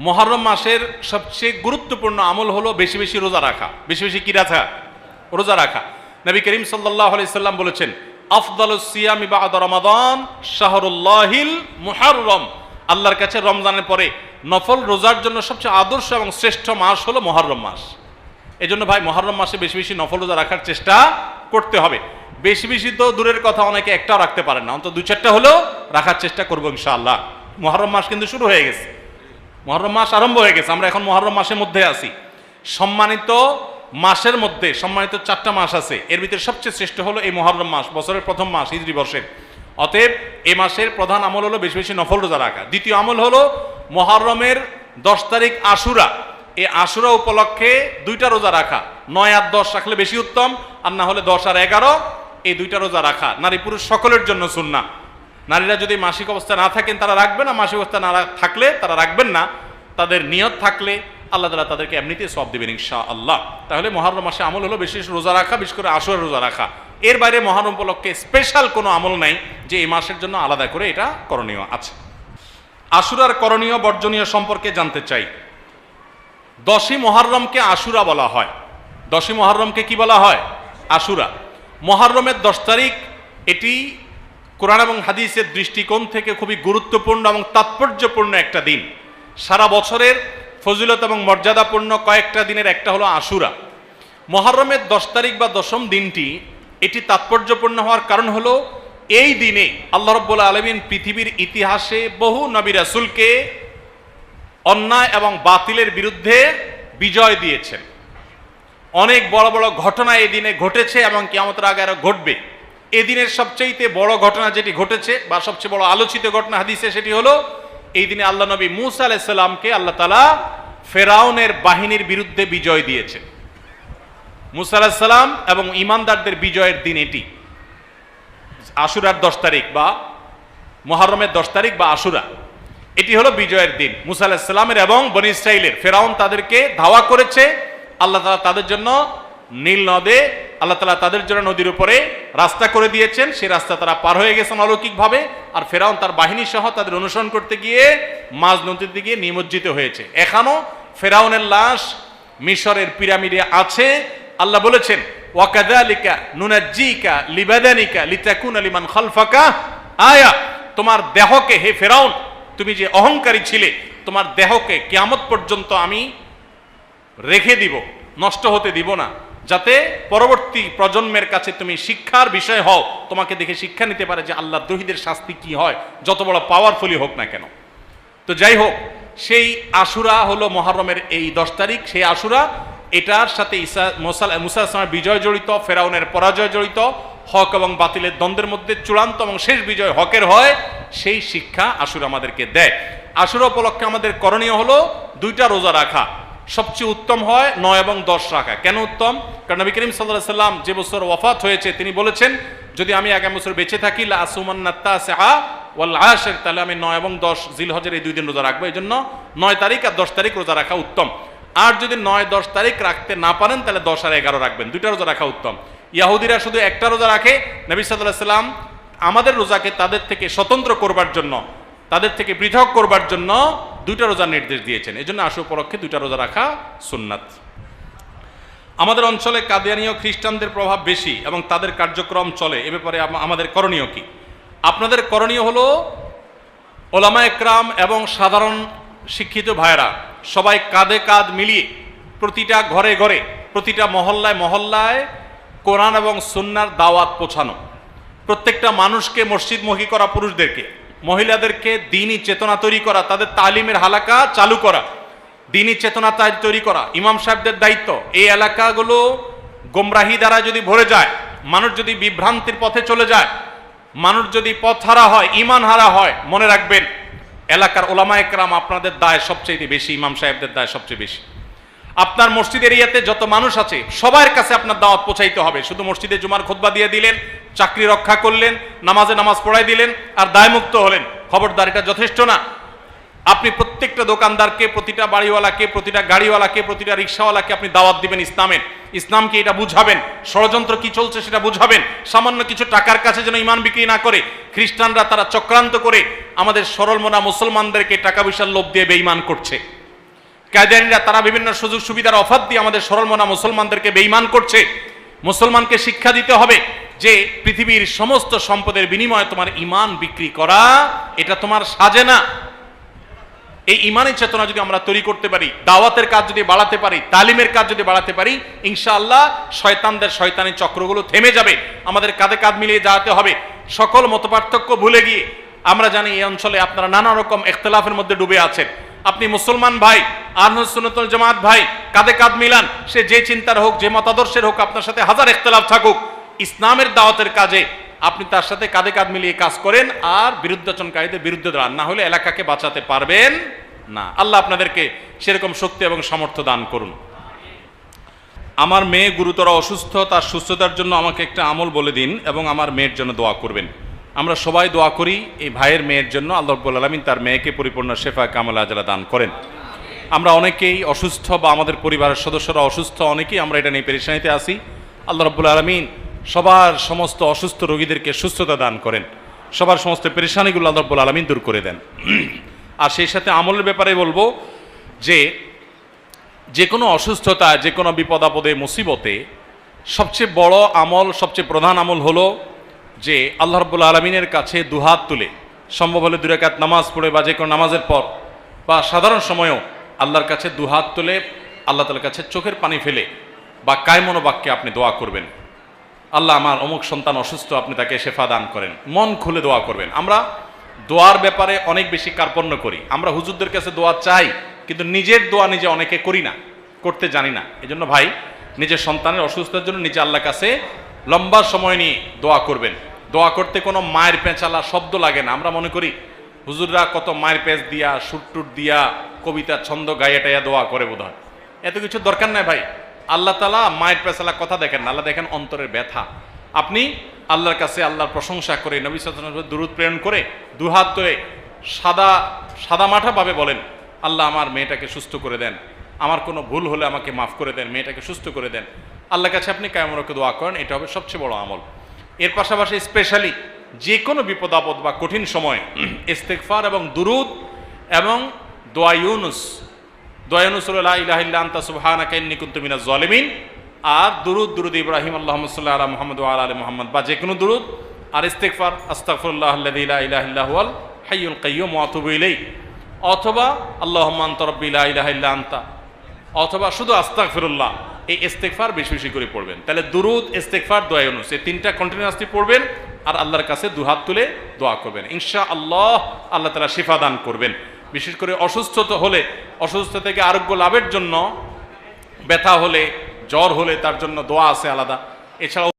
মুহররম মাসের সবচেয়ে গুরুত্বপূর্ণ আমল হলো বেশি বেশি রোজা রাখা। বেশি বেশি কি রাখা? রোজা রাখা। নবী করিম সাল্লাল্লাহু আলাইহি সাল্লাম বলেছেন, আফদালুস সিয়ামি বা'দা রমাদান শাহরুল্লাহিল মুহররম। আল্লাহর কাছে রমজানের পরে নফল রোজার জন্য সবচেয়ে আদর্শ এবং শ্রেষ্ঠ মাস হলো মুহররম মাস। এজন্য ভাই মুহররম মাসে বেশি বেশি নফল রোজা রাখার চেষ্টা করতে হবে। বেশি বেশি তো দূরের কথা, অনেকে একটাও রাখতে পারেন না, অন্তত 2-4টা হলেও রাখার চেষ্টা করবো ইনশাআল্লাহ। মুহররম মাস কিন্তু শুরু হয়ে গেছে, মুহররম মাস আরম্ভ হয়ে গেছে। আমরা এখন মুহররম মাসের মধ্যে আছি। সম্মানিত মাসের মধ্যে সম্মানিত 4টা মাস আছে, এর ভিতরে সবচেয়ে শ্রেষ্ঠ হলো এই মুহররম মাস, বছরের প্রথম মাস, হিজরি বর্ষের। অতএব এই মাসের প্রধান আমল হলো বেশি বেশি নফল রোজা রাখা। দ্বিতীয় আমল হলো মুহররমের 10 তারিখ আশুরা, এই আশুরা উপলক্ষে 2টা রোজা রাখা। 9 আর 10 রাখলে বেশি উত্তম, আর না হলে 10 আর 11 এই 2টা রোজা রাখা নারী পুরুষ সকলের জন্য সুন্নাহ। নারীরা যদি মাসিক অবস্থা না থাকেন তারা রাখবেন না, মাসিক অবস্থা না থাকলে তারা রাখবেন না। তাদের নিয়ত থাকলে আল্লাহ তাআলা তাদেরকে এমনিতেই সওয়াব দিবেন ইনশাআল্লাহ। তাহলে মুহররম মাসে আমল হলো বেশি রোজা রাখা, বিশেষ করে আশুরা রোজা রাখা। এর বাইরে মুহররম উপলক্ষে স্পেশাল কোনো আমল নাই যে এই মাসের জন্য আলাদা করে এটা করণীয় আছে। আশুরার করণীয় বর্জনীয় সম্পর্কে জানতে চাই। 10ই মুহররমকে আশুরা বলা হয়। 10ই মুহররমকে কি বলা হয়? আশুরা। মুহররমের 10 তারিখ এটি কোরআন এবং হাদিসের দৃষ্টিকোণ থেকে খুবই গুরুত্বপূর্ণ এবং তাৎপর্যপূর্ণ একটা দিন। সারা বছরের ফজিলত এবং মর্যাদাপূর্ণ কয়েকটা দিনের একটা হলো আশুরা। মুহররমের 10 তারিখ বা 10ম দিনটি এটি তাৎপর্যপূর্ণ হওয়ার কারণ হলো এই দিনে আল্লাহ রাব্বুল আলামিন পৃথিবীর ইতিহাসে বহু নবী রাসূলকে অন্যায় এবং বাতিলের বিরুদ্ধে বিজয় দিয়েছেন। অনেক বড় বড় ঘটনা এই দিনে ঘটেছে এবং কিয়ামতের আগে আরো ঘটবে। এই দিনের সবচেয়ে বড় ঘটনা যেটি ঘটেছে বা সবচেয়ে বড় আলোচিত ঘটনা হাদিসে, সেটি হলো এই দিনে আল্লাহ নবী মূসা আলাইহিস সালামকে আল্লাহ তাআলা ফেরাউনের বাহিনীর বিরুদ্ধে বিজয় দিয়েছেন। মূসা আলাইহিস সালাম এবং ঈমানদারদের বিজয়ের দিন এটি। আশুরার 10 তারিখ বা মুহররমের 10 তারিখ বা আশুরা, এটি হলো বিজয়ের দিন মূসা আলাইহিস সালামের এবং বনী ইসরাইলের। ফেরাউন তাদেরকে ধাওয়া করেছে, আল্লাহ তাআলা তাদের জন্য নীল নদে আল্লাহ তাআলা তাদের জন্য নদীর উপরে রাস্তা করে দিয়েছেন। সেই রাস্তা তারা পার হয়ে গেছেন অলৌকিকভাবে। আর ফেরাউন তার বাহিনী সহ তাদের অনুসরণ করতে গিয়ে মাঝ নদীর দিকে নিমজ্জিত হয়েছে। এখনো ফেরাউনের লাশ মিশরের পিরামিডে আছে। আল্লাহ বলেছেন, ওয়াকাযালিকা নুনাজ্জিকা লিবাদানিকা লিতাকুনা লিমান খালফাকা আয়া। তোমার দেহকে, হে ফেরাউন, তুমি যে অহংকারী ছিলে, তোমার দেহকে কিয়ামত পর্যন্ত আমি রেখে দিব, নষ্ট হতে দিব না, যাতে পরবর্তী প্রজন্মের কাছে তুমি শিক্ষার বিষয় হও, তোমাকে দেখে শিক্ষা নিতে পারে যে আল্লাহ দ্রোহীদের শাস্তি কি হয়, যত বড় পাওয়ারফুলি হোক না কেন। তো যাই হোক, সেই আশুরা হলো মুহররমের এই 10 তারিখ। সেই আশুরা, এটার সাথে মূসা আলাইহিস সালামের বিজয় জড়িত, ফেরাউনের পরাজয় জড়িত, হক এবং বাতিলের দ্বন্দ্বের মধ্যে চূড়ান্ত এবং শেষ বিজয় হকের হয়, সেই শিক্ষা আশুরা আমাদেরকে দেয়। আশুরা উপলক্ষে আমাদের করণীয় হলো 2টা রোজা রাখা। সবচেয়ে উত্তম হয় 9 এবং 10 রাখা। কেন উত্তম? কারণ নবী করিম সাল্লাল্লাহু আলাইহি সাল্লাম যে বছর ওয়াফাত হয়েছে তিনি বলেছেন, যদি আমি আগামী বছর বেঁচে থাকি লা আসুমান্না তাসিআ ওয়াল আশির, তাহলে আমি 9 এবং 10 জিলহজের এই 2 দিন রোজা রাখবো। এই জন্য 9 তারিখ আর 10 তারিখ রোজা রাখা উত্তম। আর যদি 9-10 তারিখ রাখতে না পারেন তাহলে 10 আর 11 রাখবেন। 2টা রোজা রাখা উত্তম। ইহুদিরা শুধু একটা রোজা রাখে। নবী সাল্লাল্লাহু আলাইহি সাল্লাম আমাদের রোজাকে তাদের থেকে স্বতন্ত্র করবার জন্য, তাদের থেকে পৃথক করবার জন্য 2টা রোজার নির্দেশ দিয়েছেন। এই জন্য আশুরা উপলক্ষে 2টা রোজা রাখা সুন্নাত। আমাদের অঞ্চলে কাদিয়ানীয় খ্রিস্টানদের প্রভাব বেশি এবং তাদের কার্যক্রম চলে, এ ব্যাপারে আমাদের করণীয় কি? আপনাদের করণীয় হলো ওলামা একরাম এবং সাধারণ শিক্ষিত ভাইয়েরা সবাই কাঁধে কাঁধ মিলিয়ে প্রতিটা ঘরে ঘরে, প্রতিটা মহল্লায় মহল্লায় কোরআন এবং সুন্নাহর দাওয়াত পৌঁছানো। প্রত্যেকটা মানুষকে মসজিদমুখী করা, পুরুষদেরকে, মহিলাদেরকে দ্বীনি চেতনা তৈরি করা, তাদের তালিমের হালাকা চালু করা, দ্বীনি চেতনা তৈরি করা ইমাম সাহেবদের দায়িত্ব। এই এলাকাগুলো গোমরাহি দ্বারা যদি ভরে যায়, মানুষ যদি বিভ্রান্তির পথে চলে যায়, মানুষ যদি পথ হারা হয়, ঈমান হারা হয়, মনে রাখবেন এলাকার ওলামা একরাম আপনাদের দায় সবচেয়ে বেশি, ইমাম সাহেবদের দায় সবচেয়ে বেশি। আপনার মসজিদ এরিয়াতে যত মানুষ আছে সবার কাছে আপনার দাওয়াত পৌঁছাইতে হবে। শুধু মসজিদে জুমার খুতবা দিয়ে দিলেন, চাকরি রক্ষা করলেন, নামাজে নামাজ পড়াই দিলেন আর দায়মুক্ত হলেন, খবরদার, এটা যথেষ্ট না। আপনি প্রত্যেকটা দোকানদারকে, প্রতিটা বাড়িওয়ালাকে, প্রতিটা গাড়িওয়ালাকে, প্রতিটা রিক্সাওয়ালাকে আপনি দাওয়াত দিবেন ইসলামের। ইসলামকে এটা বুঝাবেন, ষড়যন্ত্র কি চলছে সেটা বুঝাবেন। সামান্য কিছু টাকার কাছে যেন ঈমান বিক্রি না করে। খ্রিস্টানরা তারা চক্রান্ত করে আমাদের সরল মনা মুসলমানদেরকে টাকা পয়সার লোভ দিয়ে বেঈমান করছে। কাদিয়ানীরা তারা বিভিন্ন সুযোগ সুবিধার অফার দিয়ে আমাদের সরল মনা মুসলমানদেরকে বেঈমান করছে। মুসলমানকে শিক্ষা দিতে হবে যে পৃথিবীর সমস্ত সম্পদের বিনিময়ে তোমার ঈমান বিক্রি করা এটা তোমার সাজে না। এই ঈমানের চেতনা যদি আমরা তৈরি করতে পারি, দাওয়াতের কাজ যদি বাড়াতে পারি, তালিমের কাজ যদি বাড়াতে পারি, ইনশাআল্লাহ শয়তানদের শয়তানি চক্রগুলো থেমে যাবে। আমাদের কাঁধে কাঁধ মিলিয়ে যাওয়াতে হবে, সকল মতপার্থক্য ভুলে গিয়ে। আমরা জানি এই অঞ্চলে আপনারা নানা রকম ইখতিলাফের মধ্যে ডুবে আছেন। আপনি মুসলমান ভাই, আহলুস সুন্নাত ওয়াল জামাত ভাই, কাঁধে কাঁধ মিলান। সে যে চিন্তার হোক, যে মতাদর্শের হোক, আপনার সাথে হাজার ইখতিলাফ থাকুক, ইসলামের দাওয়াতের কাজে আপনি তার সাথে কাঁধে কাঁধ মিলিয়ে কাজ করেন আর বিরুদ্ধাচরণকারীদের বিরুদ্ধে দাঁড়ান, না হলে এলাকাকে বাঁচাতে পারবেন না। আল্লাহ আপনাদেরকে সেরকম শক্তি এবং সামর্থ্য দান করুন। আমার মেয়ে গুরুতর অসুস্থ, তার সুস্থতার জন্য আমাকে একটা আমল বলে দিন এবং আমার মেয়ের জন্য দোয়া করবেন। আমরা সবাই দোয়া করি এই ভাইয়ের মেয়ের জন্য, আল্লাহ রাব্বুল আলামিন তার মেয়েকে পরিপূর্ণ শেফা কামাল আজলা দান করেন। আমরা অনেকেই অসুস্থ বা আমাদের পরিবারের সদস্যরা অসুস্থ, অনেকেই আমরা এটা নিয়ে পেরেশানিতে আছি। আল্লাহ রাব্বুল আলামিন সবার সমস্ত অসুস্থ রোগীদেরকে সুস্থতা দান করেন, সবার সমস্ত পেরেশানিগুলো আল্লাহ রাব্বুল আলামিন দূর করে দেন। আর সেই সাথে আমলের ব্যাপারে বলবো যে কোনো অসুস্থতা, যে কোনো বিপদ আপদে, মুসিবতে সবচেয়ে বড় আমল, সবচেয়ে প্রধান আমল হলো যে আল্লাহ রাব্বুল আলামিনের কাছে দুহাত তুলে, সম্ভব হলে 2 রাকাত নামাজ পড়ে বা যে কোনো নামাজের পর বা সাধারণ সময়েও আল্লাহর কাছে দুহাত তুলে আল্লাহ তাআলার কাছে চোখের পানি ফেলে বা কায়মনো বাক্যে আপনি দোয়া করবেন, আল্লাহ আমার অমুক সন্তান অসুস্থ, আপনি তাকে শেফা দান করেন। মন খুলে দোয়া করবেন। আমরা দোয়ার ব্যাপারে অনেক বেশি কার্পণ্য করি। আমরা হুজুরদের কাছে দোয়া চাই, কিন্তু নিজের দোয়া নিজে অনেকে করি না, করতে জানি না। এই জন্য ভাই, নিজের সন্তানের অসুস্থতার জন্য নিজে আল্লাহর কাছে লম্বা সময় নিয়ে দোয়া করবেন। দোয়া করতে কোনো মায়ের পেঁচালা শব্দ লাগে না। আমরা মনে করি হুজুররা কত মায়ের পেঁচ দিয়া, সুরটুট দিয়া, কবিতা ছন্দ গাইয়া টাইয়া দোয়া করে বোধ হয়। এত কিছু দরকার নাই ভাই। আল্লাহ তাআলা মায়ের পেঁচালা কথা দেখেন না, আল্লাহ দেখেন অন্তরের ব্যথা। আপনি আল্লাহর কাছে আল্লাহর প্রশংসা করে, নবী সাল্লাল্লাহু আলাইহি ওয়াসাল্লাম দুরূদ প্রেরণ করে দুহাত ধরে সাদা মাঠাভাবে বলেন, আল্লাহ আমার মেয়েটাকে সুস্থ করে দেন, আমার কোনো ভুল হলে আমাকে মাফ করে দেন, মেয়েটাকে সুস্থ করে দেন। আল্লাহর কাছে আপনি কায়মনোকে দোয়া করেন, এটা হবে সবচেয়ে বড় আমল। এর পাশাপাশি স্পেশালি যে কোনো বিপদ আপদ বা কঠিন সময় ইস্তেগফার এবং দুরুদ এবং দোয়া ইউনুস হলো লা ইলাহা ইল্লা আনতা সুবহানাকা ইন্নী কুনতু মিনাজ জালিমিন, আর দুরুদ ইব্রাহিম আল্লাহুম্মা সাল্লি আলা মুহাম্মদ ওয়া আলা আলি মুহাম্মদ, বা যে কোনো দুরুদ। আর ইস্তেগফার আস্তাগফিরুল্লাহ আল্লাযী লা ইলাহা ইল্লা হুয়াল হাইয়ুল কাইয়্যুম ওয়া আতুবু ইলাইহি, অথবা আল্লাহুম্মা আনতা রাব্বি লা ইলাহা ইল্লা আনতা, অথবা শুধু আস্তাগফিরুল্লাহ। এই ইস্তেগফার বেশি বেশি করে পড়বেন। তাহলে দুরুদ, ইস্তেগফার, দোয়া ইউনুস, এই তিনটা কন্টিনিউয়াসলি পড়বেন আর আল্লাহর কাছে দুহাত তুলে দোয়া করবেন। ইনশাআল্লাহ আল্লাহ তাআলা শিফা দান করবেন। বিশেষ করে অসুস্থ হলে, অসুস্থ থেকে আরোগ্য লাভের জন্য, ব্যথা হলে, জ্বর হলে তার জন্য দোয়া আছে আলাদা। এছাড়াও